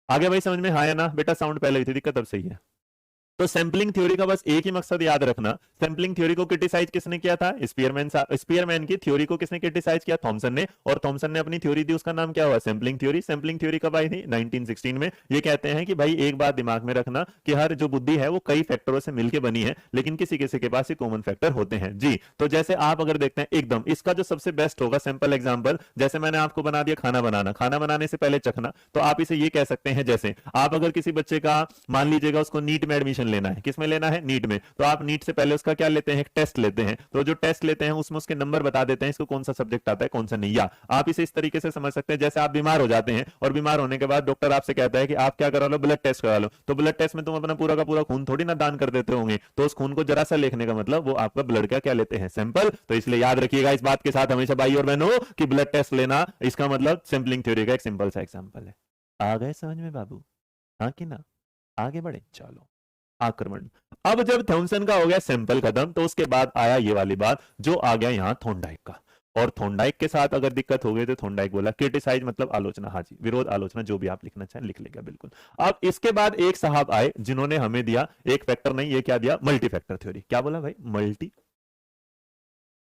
आगे भाई समझ में, हाँ या ना बेटा, साउंड पहले हुई थी, दिक्कत अब सही है। तो सैंपलिंग थ्योरी का बस एक ही मकसद याद रखना, सैंपलिंग थ्योरी को क्रिटिसाइज किसने किया था, स्पीयरमैन की थ्योरी को किसने क्रिटिसाइज किया, थॉमसन ने। और थॉमसन ने अपनी थ्योरी दी, उसका नाम क्या हुआ, सैंपलिंग थ्योरी। सैंपलिंग थ्योरी कब आई थी, 1916 में। ये कहते हैं कि भाई एक बात दिमाग में रखना कि हर जो बुद्धि है वो कई फैक्टरों से मिलकर बनी है, लेकिन किसी किसी के पास ही कॉमन फैक्टर होते हैं। जी तो जैसे आप अगर देखते हैं एकदम इसका जो सबसे बेस्ट होगा सिंपल एग्जांपल, जैसे मैंने आपको बना दिया खाना बनाना, खाना बनाने से पहले चखना, तो आप इसे ये कह सकते हैं, जैसे आप अगर किसी बच्चे का मान लीजिएगा उसको नीट में एडमिशन लेना है, किसमें लेना है, नीट में, तो आप नीट से पहले उसका क्या लेते हैं, एक टेस्ट लेते हैं। तो जो टेस्ट लेते हैं उसमें उसके नंबर बता देते हैं, इसको कौन सा सब्जेक्ट आता है कौन सा नहीं। या आप इसे इस तरीके से समझ सकते हैं, जैसे आप बीमार हो जाते हैं और बीमार होने के बाद डॉक्टर आपसे कहता है कि आप क्या करा लो, ब्लड टेस्ट करा लो। तो ब्लड टेस्ट में तुम अपना पूरा का पूरा खून थोड़ी ना दान कर देते होंगे, तो उस खून को जरा सा लिखने का मतलब वो आपका ब्लड का क्या लेते हैं, सैंपल। तो इसलिए याद रखिएगा इस बात के साथ हमेशा भाई और बहनों कि ब्लड टेस्ट लेना इसका मतलब सैंपलिंग थ्योरी का एक सिंपल सा एग्जांपल है। आ गए समझ में बाबू, हाँ कि ना, आगे बढ़े, चलो आक्रमण। अब जब थॉमसन का हो गया सैंपल खत्म, तो उसके बाद आया ये वाली बात जो आ गया यहां थॉर्नडाइक का। और थॉर्नडाइक के साथ अगर दिक्कत हो गई तो थॉर्नडाइक बोला क्रिटिसाइज मतलब आलोचना, हाँ जी विरोध आलोचना जो भी आप लिखना चाहें लिख लेगा बिल्कुल। अब इसके बाद एक साहब आए जिन्होंने हमें दिया एक फैक्टर नहीं, ये क्या दिया, मल्टी फैक्टर थ्योरी। क्या बोला भाई, मल्टी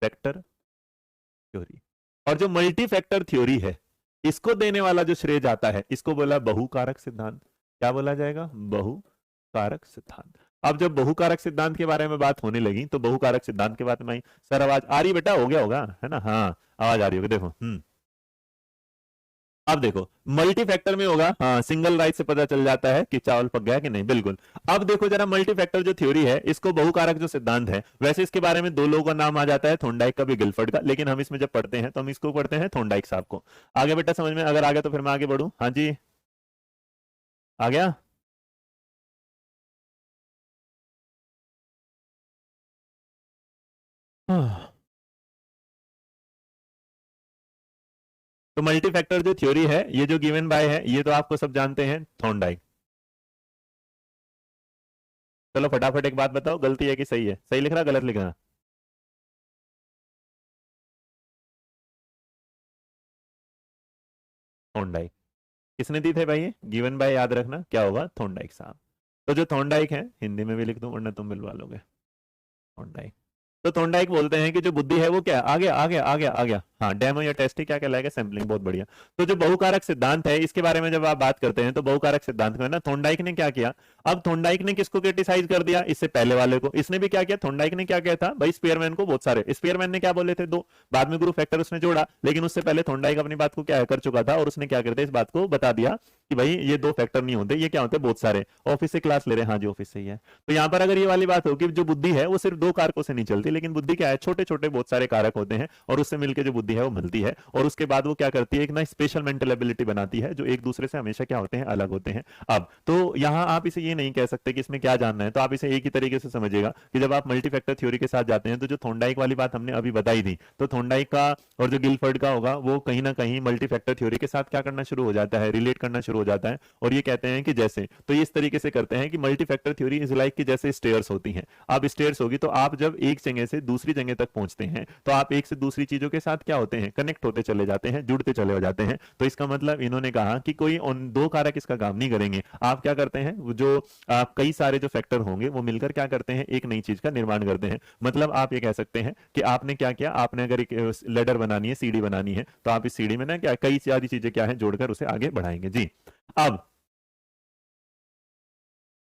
फैक्टर थ्योरी। और जो मल्टी फैक्टर थ्योरी है इसको देने वाला जो श्रेय जाता है इसको बोला बहुकारक सिद्धांत। क्या बोला जाएगा, बहुकारक सिद्धांत। अब जब बहुकारक सिद्धांत के बारे में बात होने लगी तो बहुकारक सिद्धांत के बारे में आई। सर आवाज आ रही बेटा, हो गया होगा है ना, हाँ आवाज आ रही होगी, देखो अब देखो मल्टी फैक्टर में होगा, हाँ सिंगल राइट से पता चल जाता है कि चावल पक गया कि नहीं, बिल्कुल। अब देखो जरा मल्टी फैक्टर जो थ्योरी है इसको बहुकारक जो सिद्धांत है, वैसे इसके बारे में दो लोगों का नाम आ जाता है, थॉर्नडाइक का भी गिलफर्ड का, लेकिन हम इसमें जब पढ़ते हैं तो हम इसको पढ़ते हैं थॉर्नडाइक साहब को। आगे बेटा समझ में, अगर आ गया तो फिर मैं आगे बढ़ू, हाँ जी आ गया। हाँ। तो मल्टी फैक्टर जो थ्योरी है ये जो गिवन बाय है ये तो आपको सब जानते हैं, थॉर्नडाइक। चलो फटाफट एक बात बताओ, गलती है कि सही है, सही लिख रहा गलत लिख रहा, थॉर्नडाइक। किसने दी थे भाई ये, गिवन बाय याद रखना क्या होगा, थॉर्नडाइक साहब। तो जो थॉर्नडाइक है हिंदी में भी लिख दूं वरना तुम मिलवा लोगे। थॉर्नडाइक। तो थॉर्नडाइक बोलते हैं कि जो बुद्धि है वो क्या है, आगे आगे आगे आ गया। हाँ, डेमो या टेस्ट ही क्या कहलाएगा, सैंपलिंग। बहुत बढ़िया। तो जो बहुकारक सिद्धांत है इसके बारे में जब आप बात करते हैं तो बहुकारक सिद्धांत में ना थॉर्नडाइक ने क्या किया, अब थॉर्नडाइक ने किसको क्रिटिसाइज कर दिया, इससे पहले वाले को। इसने भी क्या किया, थॉर्नडाइक ने क्या किया था भाई, स्पीयरमैन को बहुत सारे, स्पीयरमैन ने क्या बोले थे दो, बाद में ग्रुप फैक्टर उसने जोड़ा, लेकिन उससे पहले थॉर्नडाइक अपनी बात को क्या कर चुका था और उसने क्या कर दिया, इस बात को बता दिया कि भाई ये दो फैक्टर नहीं होते, ये क्या होते हैं बहुत सारे। ऑफिस से क्लास ले रहे हैं, हाँ जी ऑफिस से ही है। तो यहां पर अगर ये वाली बात हो कि जो बुद्धि है वो सिर्फ दो कारकों से नहीं चलती, लेकिन बुद्धि क्या है, छोटे छोटे बहुत सारे कारक होते हैं और उससे मिलकर जो बुद्धि है वो मिलती है, और उसके बाद वो क्या करती है, एक ना स्पेशल मेंटल एबिलिटी बनाती है जो एक दूसरे से हमेशा क्या होते हैं, अलग होते हैं। अब तो यहां आप इसे ये नहीं कह सकते कि इसमें क्या जानना है, तो आप इसे एक ही तरीके से समझिएगा कि जब आप मल्टीफैक्टर थ्योरी के साथ जाते हैं तो जो थॉर्नडाइक वाली बात हमने अभी बताई थी, तो थॉर्नडाइक का और जो गिलफर्ड का होगा वो कहीं ना कहीं मल्टीफैक्टर थ्योरी के साथ क्या करना शुरू हो जाता है, रिलेट करना शुरू हो जाता है। और ये कहते हैं कि जैसे, तो ये इस तरीके से करते हैं कि मल्टीफैक्टर थ्योरी इज लाइक कि जैसे स्टेयर्स होती हैं। आप स्टेयर्स होगी तो आप जब एक जगह से दूसरी जगह तक पहुंचते हैं तो आप एक से दूसरी चीजों के साथ क्या होते हैं, कनेक्ट होते चले जाते हैं, जुड़ते चले हो जाते हैं। तो इसका मतलब इन्होंने कहा कि कोई उन दो कारक इसका काम नहीं करेंगे, आप क्या करते हैं, जो आप कई सारे जो फैक्टर होंगे वो मिलकर क्या करते हैं, एक नई चीज का निर्माण करते हैं। मतलब आप ये कह सकते हैं कि आपने क्या किया, आपने अगर एक लेडर बनानी है, सीढ़ी बनानी है, तो आप इस सीढ़ी में ना क्या कई सारी चीजें क्या है जोड़कर उसे आगे बढ़ाएंगे जी। अब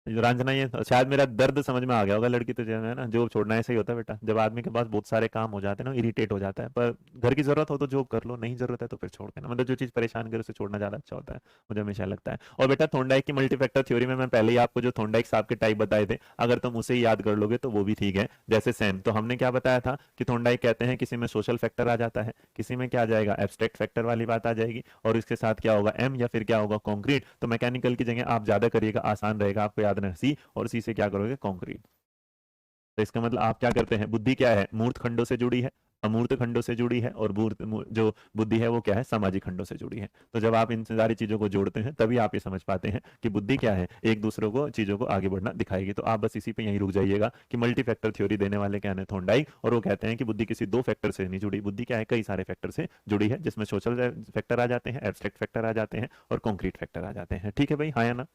रंजना, ये शायद मेरा दर्द समझ में आ गया होगा, लड़की तो जो है ना जॉब छोड़ना ऐसे ही होता है बेटा, जब आदमी के पास बहुत सारे काम हो जाते हैं ना, इरिटेट हो जाता है। पर घर की जरूरत हो तो जॉब कर लो, नहीं जरूरत है तो फिर छोड़ देना, मतलब जो चीज परेशान करे उसे छोड़ना ज्यादा अच्छा होता है, मुझे हमेशा लगता है। और बेटा थॉर्नडाइक की मल्टीफैक्टर थ्योरी में मैं पहले ही आपको जो थॉर्नडाइक साहब के टाइप बताए थे, अगर तुम उसे ही याद कर लोगे तो वो भी ठीक है। जैसे सेम, तो हमने क्या बताया था कि थॉर्नडाइक कहते हैं किसी में सोशल फैक्टर आ जाता है, किसी में क्या आ जाएगा, एब्स्ट्रैक्ट फैक्टर वाली बात आ जाएगी, और इसके साथ क्या होगा, एम या फिर क्या होगा, कॉन्क्रीट। तो मैकेनिकल की जगह आप ज्यादा करिएगा, आसान रहेगा आपको याद रखना, सी, और सी से क्या करोगे, कंक्रीट। तो इसका मतलब आप क्या करते हैं, बुद्धि क्या है, मूर्त खंडों से जुड़ी है, अमूर्त खंडों से जुड़ी है, और जो बुद्धि है वो क्या है, सामाजिक खंडों से जुड़ी है। तो जब आप इन सारी चीजों को जोड़ते हैं तभी आप ये समझ पाते हैं कि बुद्धि क्या है, एक दूसरे को चीजों को आगे बढ़ना दिखाएगी। तो आप बस इसी पे यहीं रुक जाइएगा कि मल्टी फैक्टर थ्योरी देने वाले क्या है, थॉर्नडाइक, और वो कहते हैं कि बुद्धि किसी दो फैक्टर से नहीं जुड़ी, बुद्धि क्या है, कई सारे फैक्टर से जुड़ी है, जिसमें सोशल फैक्टर आ जाते हैं, एब्स्ट्रैक्ट फैक्टर आ जाते हैं, और कॉन्क्रीट फैक्टर आ जाते हैं। ठीक है भाई, हाँ या ना।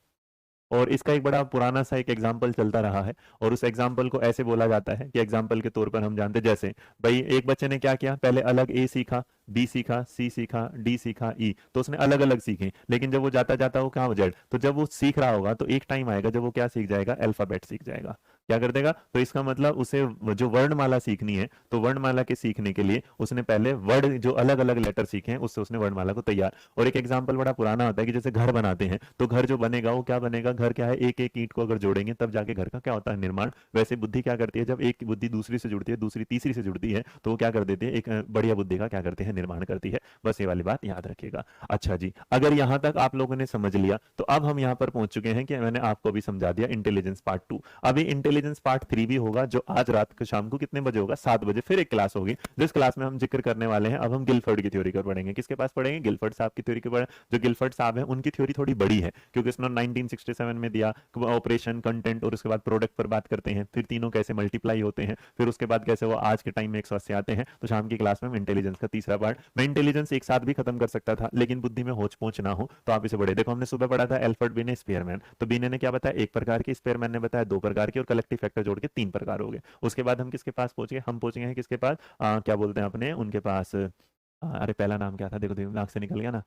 और इसका एक बड़ा पुराना सा एक एग्जाम्पल चलता रहा है, और उस एग्जाम्पल को ऐसे बोला जाता है कि एग्जाम्पल के तौर पर हम जानते, जैसे भाई एक बच्चे ने क्या किया, पहले अलग ए सीखा, बी सीखा, सी सीखा, डी सीखा, ई, तो उसने अलग अलग सीखे, लेकिन जब वो जाता जाता वो कहाँ हो जाए, तो जब वो सीख रहा होगा तो एक टाइम आएगा जब वो क्या सीख जाएगा, अल्फाबेट सीख जाएगा। क्या कर देगा, तो इसका मतलब उसे जो वर्णमाला सीखनी है, तो वर्णमाला के सीखने के लिए उसने पहले वर्ड जो अलग अलग लेटर सीखे हैं उससे उसने वर्णमाला को तैयार। और एक एग्जाम्पल बड़ा पुराना होता है कि जैसे घर बनाते हैं, तो घर जो बनेगा वो क्या बनेगा, घर क्या है, एक एक ईंट को अगर जोड़ेंगे तब जाके घर का क्या होता है, निर्माण। वैसे बुद्धि क्या करती है, जब एक बुद्धि दूसरी से जुड़ती है, दूसरी तीसरी से जुड़ती है, तो वो क्या कर देती है, एक बढ़िया बुद्धि का क्या करते हैं, निर्माण करती है। बस ये वाली बात याद रखिएगा। अच्छा जी, अगर यहां तक आप लोगों ने समझ लिया तो अब हम यहां पर पहुंच चुके हैं कि मैंने आपको भी समझा दिया इंटेलिजेंस पार्ट 2। अभी इंटेलिजेंस पार्ट 3 भी होगा, जो आज रात को शाम को कितने बजे होगा, 7 बजे फिर एक क्लास होगी, जिस क्लास में हम जिक्र करने वाले हैं, अब हम गिलफर्ड की थ्योरी कर पढ़ेंगे। किसके पास पढ़ेंगे, गिलफर्ड साहब की थ्योरी के पढ़ें। जो गिलफर्ड साहब है उनकी थ्योरी थोड़ी बड़ी है, क्योंकि उसने 1967 में दिया ऑपरेशन, कंटेंट, और उसके बाद प्रोडक्ट पर बात करते हैं, फिर तीनों कैसे मल्टीप्लाई होते हैं, फिर उसके बाद कैसे वो आज के टाइम में 180 आते हैं। तो शाम की क्लास में इंटेलिजेंस का तीसरा पार्ट, मैं इंटेलिजेंस एक साथ भी खत्म कर सकता था, लेकिन बुद्धि में होच पहुंच ना हो तो आप इसे बढ़े। देखो हमने सुबह पढ़ा था एल्फ्रेड बिने स्पेयरमैन, तो बिने ने क्या बताया, एक प्रकार की, स्पेयरमैन ने बताया दो प्रकार की, और कलेक्टिव फैक्टर जोड़ के तीन प्रकार हो गए। उसके बाद हम किसके पास पहुंच गए, हम पहुंच गए हैं किसके पास, क्या बोलते हैं अपने उनके पास, अरे पहला नाम क्या था, देखो देखो नाक से निकल गया ना,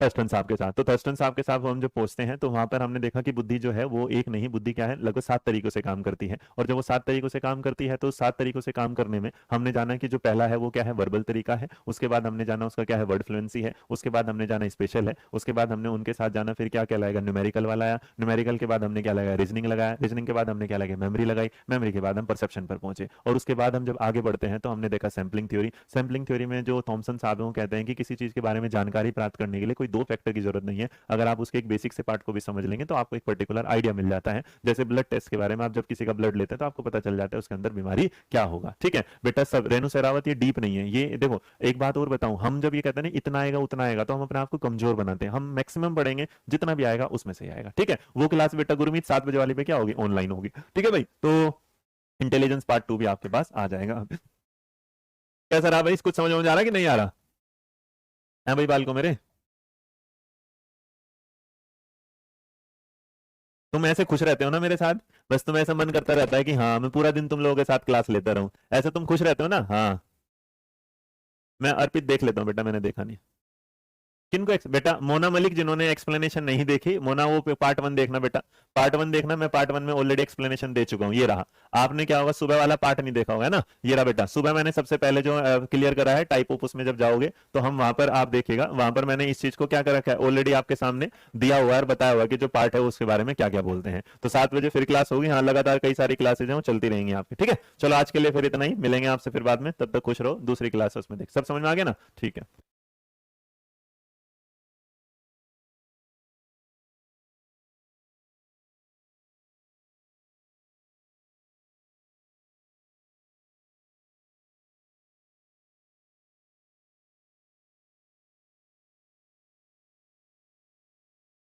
थर्स्टन साहब के साथ। तो थर्स्टन साहब के साथ हम जब पहुंचते हैं तो वहां पर हमने देखा कि बुद्धि जो है वो एक नहीं, बुद्धि क्या है, लगभग 7 तरीकों से काम करती है। और जब वो 7 तरीकों से काम करती है तो 7 तरीकों से काम करने में हमने जाना कि जो पहला है वो क्या है, वर्बल तरीका है, उसके बाद हमने जाना उसका क्या है, वर्ड फ्लुएंसी है, उसके बाद हमने जाना स्पेशल है, उसके बाद हमने उनके साथ जाना फिर क्या कहलाएगा, न्यूमेरिकल वाला आया, न्यूमेरिकल के बाद हमने क्या लगाया, रीजनिंग लगाया, रीजनिंग के बाद हमने क्या लगाया, मेमोरी लगाई, मेमोरी के बाद हम परसेप्शन पर पहुंचे। और उसके बाद हम जब आगे बढ़ते हैं तो हमने देखा सैम्पलिंग थ्योरी। सैम्पलिंग थ्योरी में जो थॉमसन साहब हैं वो कहते हैं कि किसी चीज के बारे में जानकारी प्राप्त करने के लिए कोई दो फैक्टर की जरूरत नहीं है, अगर आप उसके एक बेसिक से पार्ट को भी समझ लेंगे तो आपको एक पर्टिकुलर आइडिया मिल जाता है। जैसे ब्लड टेस्ट के बारे में, आप जब किसी का ब्लड लेते हैं तो आपको पता चल जाता है उसके अंदर बीमारी क्या होगा। ठीक है बेटा, सब रेणु सहरावत ये डीप नहीं है। ये देखो एक बात और बताऊं, हम जब ये कहते हैं ना इतना आएगा उतना आएगा, तो हम अपने आप को कमजोर बनाते हैं। हम मैक्सिमम पढ़ेंगे, जितना भी आएगा उसमें से आएगा। ठीक है, वो क्लास बेटा गुरुमीत 7 बजे वाली पे क्या होगी, ऑनलाइन होगी। ठीक है भाई, तो इंटेलिजेंस पार्ट 2 भी आपके पास आ जाएगा। कैसा रहा भाई, कुछ समझ में आ रहा कि नहीं आ रहा है भाई बाल को मेरे? तुम ऐसे खुश रहते हो ना मेरे साथ, बस तुम्हें ऐसा मन करता रहता है कि हाँ मैं पूरा दिन तुम लोगों के साथ क्लास लेता रहूं, ऐसे तुम खुश रहते हो ना। हाँ मैं अर्पित देख लेता हूँ बेटा, मैंने देखा नहीं। किनको बेटा मोना मलिक, जिन्होंने एक्सप्लेनेशन नहीं देखी, मोना वो पार्ट 1 देखना बेटा, पार्ट 1 देखना, मैं पार्ट 1 में ऑलरेडी एक्सप्लेनेशन दे चुका हूँ, ये रहा। आपने क्या होगा, सुबह वाला पार्ट नहीं देखा होगा ना, ये रहा बेटा, सुबह मैंने सबसे पहले जो क्लियर करा है टाइप ऑफ, उसमें जब जाओगे तो हम वहां पर आप देखिएगा, वहां पर मैंने इस चीज को क्या कर रखा है ऑलरेडी आपके सामने दिया हुआ है और बताया हुआ है कि जो पार्ट है उसके बारे में क्या क्या बोलते हैं। तो 7 बजे फिर क्लास होगी, हाँ लगातार कई सारी क्लासेज हैं वो चलती रहेंगी आपकी, ठीक है। चलो आज के लिए फिर इतना ही, मिलेंगे आपसे फिर बाद में, तब तक खुश रहो, दूसरी क्लास उसमें देख, सब समझ में आ गया ना, ठीक है।